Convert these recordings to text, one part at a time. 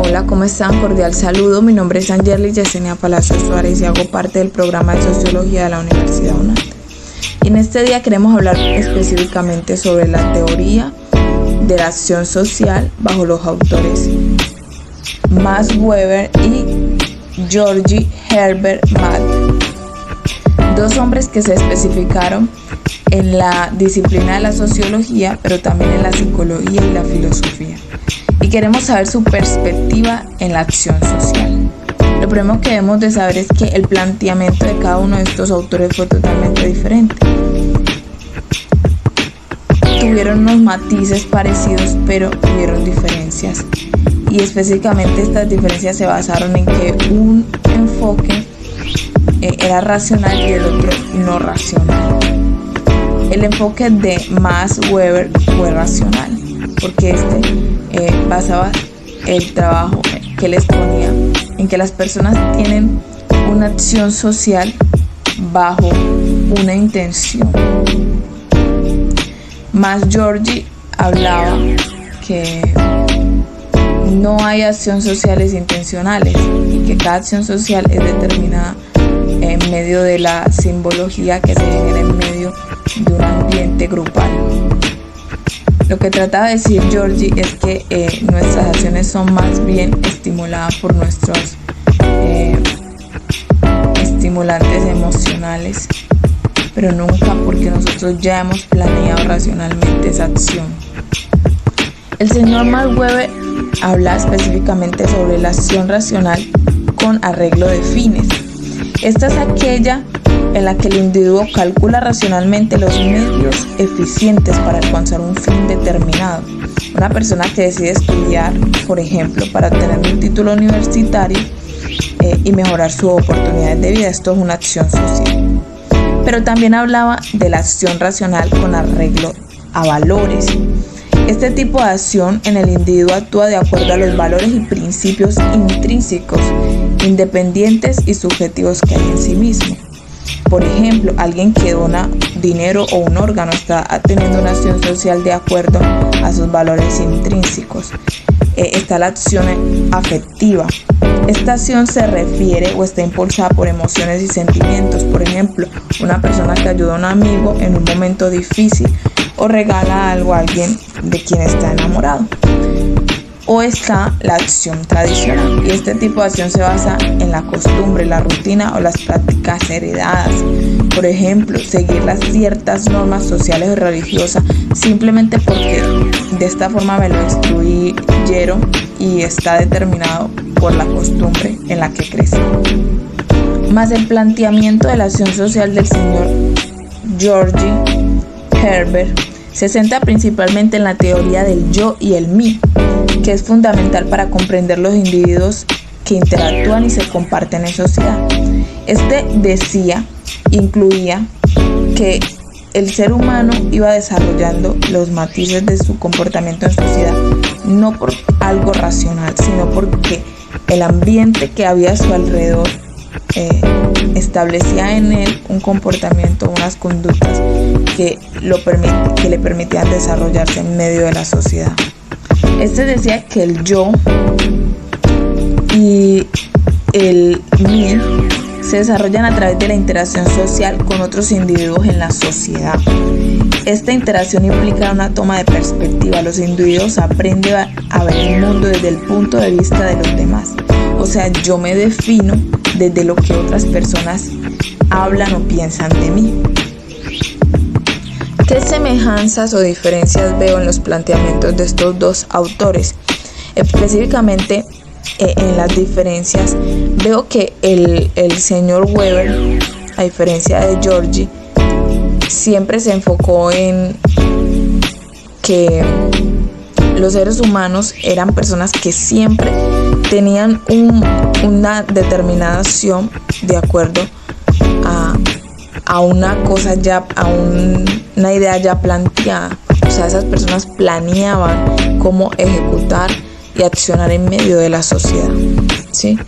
Hola, ¿cómo están? Cordial saludo. Mi nombre es Angerly Yesenia Palacios Suárez y hago parte del programa de Sociología de la Universidad UNAD. Y en este día queremos hablar específicamente sobre la teoría de la acción social bajo los autores Max Weber y George Herbert Mead, dos hombres que se especificaron en la disciplina de la sociología, pero también en la psicología y la filosofía. Y queremos saber su perspectiva en la acción social. Lo primero que debemos de saber es que el planteamiento de cada uno de estos autores fue totalmente diferente. Tuvieron unos matices parecidos, pero tuvieron diferencias. Y específicamente estas diferencias se basaron en que un enfoque era racional y el otro no racional. El enfoque de Max Weber fue racional, porque basaba el trabajo que él exponía en que las personas tienen una acción social bajo una intención. Más George hablaba que no hay acciones sociales intencionales y que cada acción social es determinada en medio de la simbología que se genera en medio de un ambiente grupal. Lo que trataba de decir George es que nuestras acciones son más bien estimuladas por nuestros estimulantes emocionales, pero nunca porque nosotros ya hemos planeado racionalmente esa acción. El señor Max Weber habla específicamente sobre la acción racional con arreglo de fines. Esta es aquella en la que el individuo calcula racionalmente los medios eficientes para alcanzar un fin determinado. Una persona que decide estudiar, por ejemplo, para obtener un título universitario y mejorar sus oportunidades de vida, esto es una acción social. Pero también hablaba de la acción racional con arreglo a valores. Este tipo de acción en el individuo actúa de acuerdo a los valores y principios intrínsecos, independientes y subjetivos que hay en sí mismo. Por ejemplo, alguien que dona dinero o un órgano está teniendo una acción social de acuerdo a sus valores intrínsecos. Está la acción afectiva. Esta acción se refiere o está impulsada por emociones y sentimientos. Por ejemplo, una persona que ayuda a un amigo en un momento difícil o regala algo a alguien de quien está enamorado. O está la acción tradicional, y este tipo de acción se basa en la costumbre, la rutina o las prácticas heredadas. Por ejemplo, seguir las ciertas normas sociales o religiosas simplemente porque de esta forma me lo instruyeron y está determinado por la costumbre en la que crecí. Más el planteamiento de la acción social del señor George Herbert se centra principalmente en la teoría del yo y el mí, que es fundamental para comprender los individuos que interactúan y se comparten en sociedad. Incluía que el ser humano iba desarrollando los matices de su comportamiento en sociedad, no por algo racional, sino porque el ambiente que había a su alrededor establecía en él un comportamiento, unas conductas que le permitían desarrollarse en medio de la sociedad. Decía que el yo y el mí se desarrollan a través de la interacción social con otros individuos en la sociedad. Esta interacción implica una toma de perspectiva. Los individuos aprenden a ver el mundo desde el punto de vista de los demás. O sea, yo me defino desde lo que otras personas hablan o piensan de mí. ¿Qué semejanzas o diferencias veo en los planteamientos de estos dos autores? Específicamente en las diferencias veo que el señor Weber, a diferencia de George, siempre se enfocó en que los seres humanos eran personas que siempre tenían una determinada acción de acuerdo a una cosa ya, a una idea ya planteada. O sea, esas personas planeaban cómo ejecutar y accionar en medio de la sociedad, ¿sí?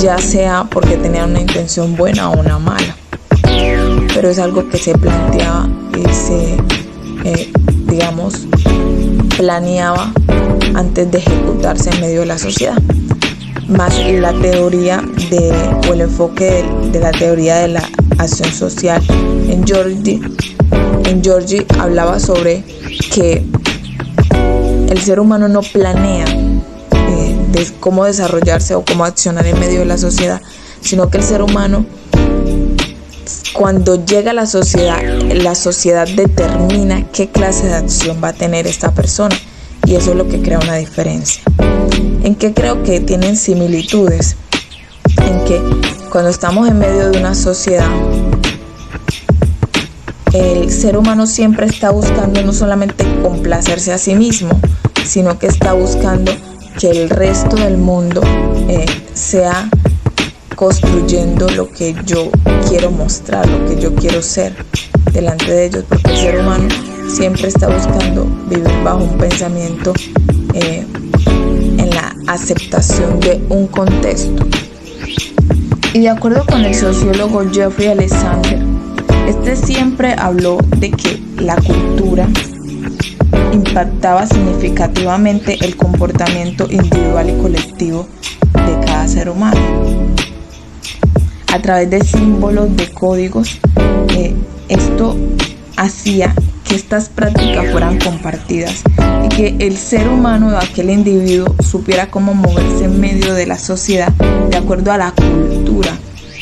Ya sea porque tenían una intención buena o una mala, pero es algo que se planteaba y se planeaba antes de ejecutarse en medio de la sociedad. más la teoría o el enfoque de la teoría de la acción social. En Georgi hablaba sobre que el ser humano no planea de cómo desarrollarse o cómo accionar en medio de la sociedad, sino que el ser humano, cuando llega a la sociedad determina qué clase de acción va a tener esta persona, y eso es lo que crea una diferencia. ¿En qué creo que tienen similitudes? En que cuando estamos en medio de una sociedad, el ser humano siempre está buscando no solamente complacerse a sí mismo, sino que está buscando que el resto del mundo sea construyendo lo que yo quiero mostrar, lo que yo quiero ser delante de ellos, porque el ser humano siempre está buscando vivir bajo un pensamiento en la aceptación de un contexto. Y de acuerdo con el sociólogo Jeffrey Alexander, este siempre habló de que la cultura impactaba significativamente el comportamiento individual y colectivo de cada ser humano. A través de símbolos, de códigos, esto hacía que estas prácticas fueran compartidas y que el ser humano, aquel individuo, supiera cómo moverse en medio de la sociedad de acuerdo a la cultura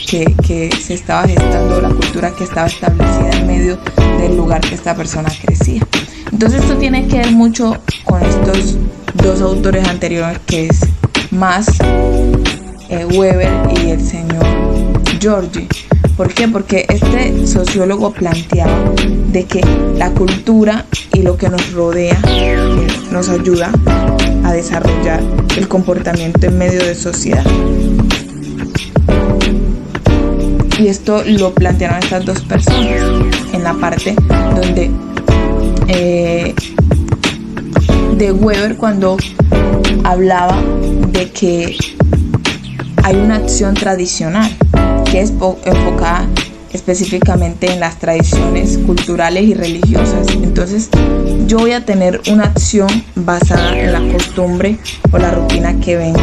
que se estaba gestando, la cultura que estaba establecida en medio del lugar que esta persona crecía. Entonces esto tiene que ver mucho con estos dos autores anteriores, que es Max Weber y el señor Georgi. ¿Por qué? Porque este sociólogo planteaba de que la cultura y lo que nos rodea nos ayuda a desarrollar el comportamiento en medio de sociedad. Y esto lo plantearon estas dos personas en la parte donde de Weber, cuando hablaba de que hay una acción tradicional que es enfocada específicamente en las tradiciones culturales y religiosas. Entonces yo voy a tener una acción basada en la costumbre o la rutina que vengo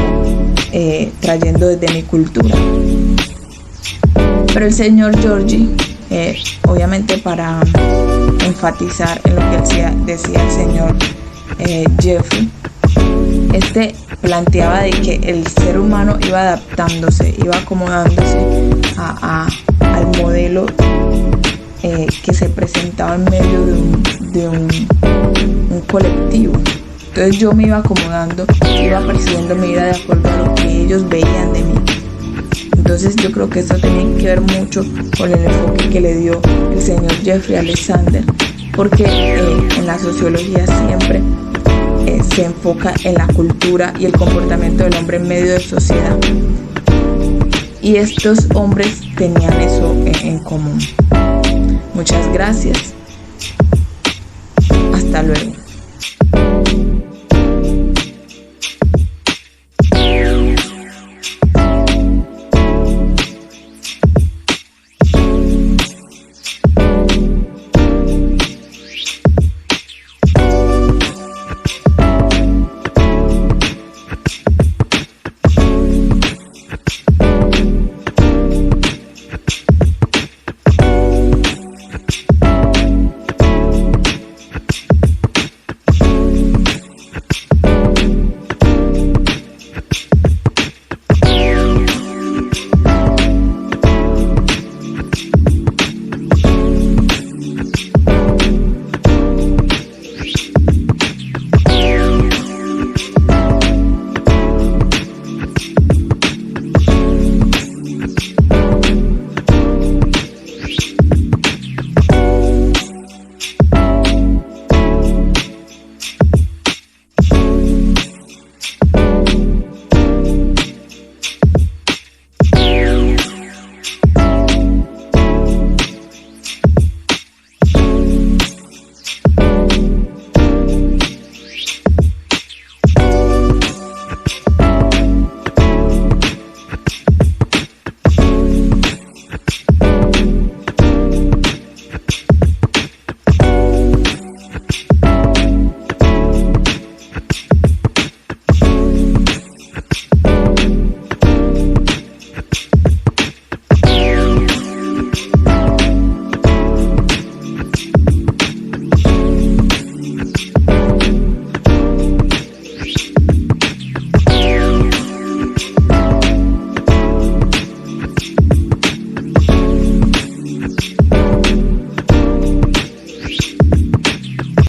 trayendo desde mi cultura. Pero el señor Georgi, obviamente para enfatizar en lo que decía el señor Jeffrey, planteaba de que el ser humano iba adaptándose, iba acomodándose al modelo que se presentaba en medio de un colectivo. Entonces yo me iba acomodando, iba percibiendo mi vida de acuerdo a lo que ellos veían de mí. Entonces yo creo que esto tiene que ver mucho con el enfoque que le dio el señor Jeffrey Alexander, porque en la sociología siempre se enfoca en la cultura y el comportamiento del hombre en medio de sociedad. Y estos hombres tenían eso en común. Muchas gracias. Hasta luego.